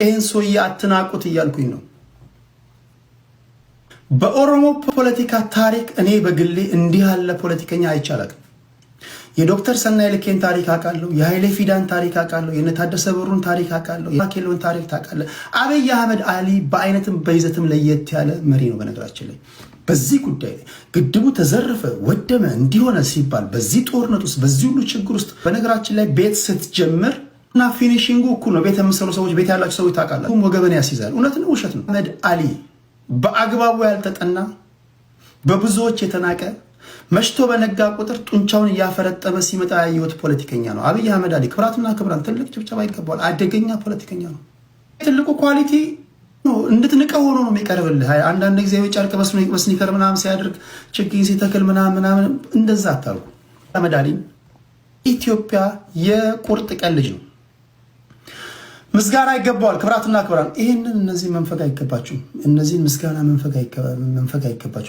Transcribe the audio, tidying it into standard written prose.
ይህን ሰውዬ አትናቁት እያልኩኝ ነው። በኦሮሞ ፖለቲካ ታሪክ እኔ በግሌ እንዲህ ያለ ፖለቲከኛ አይቻላል። የዶክተር ሰናይ ልኬን ታሪክ አውቃለሁ። የኃይሌ ፊዳን ታሪክ አውቃለሁ። የነታደሰ ብሩን ታሪክ አውቃለሁ። የማኬሎን ታሪክ ታውቃለህ። አብይ አህመድ አሊ በአይነትም በይዘትም ለየት ያለ መሪ ነው። በነገራችን ላይ በዚህ ጉዳይ ላይ ግድቡ ተዘረፈ ወደመ እንዲሆነ ሲባል በዚህ ጦርነት ውስጥ በዚህ ሁሉ ችግር ውስጥ በነገራችን ላይ ቤት ስትጀምር እና ፊኒሺንጉ እኩል ነው። ቤት የምትሰሩ ሰዎች፣ ቤት ያላችሁ ሰዎች ታውቃላችሁ። ወገበን ያስይዛል። እውነት ነው ውሸት ነው? አህመድ አሊ በአግባቡ ያልተጠና በብዙዎች የተናቀ መሽቶ በነጋ ቁጥር ጡንቻውን እያፈረጠመ ሲመጣ ያየሁት ፖለቲከኛ ነው አብይ አህመድ አሊ። ክብራትና ክብራን ትልቅ ጭብጨባ ይገባዋል። አደገኛ ፖለቲከኛ ነው። ትልቁ ኳሊቲ ነው። እንድትንቀው ሆኖ ነው የሚቀርብልህ። አንዳንድ ጊዜ ጨርቅ በስኒከር ምናምን ሲያደርግ ችግኝ ሲተክል ምናምን እንደዛ አታርጉ። አህመድ አሊ ኢትዮጵያ የቁርጥ ቀን ልጅ ነው። ምስጋና ይገባዋል። ክብራትና ክብራን ይህንን እነዚህ መንፈግ አይገባችሁም። እነዚህን ምስጋና መንፈግ አይገባችሁም።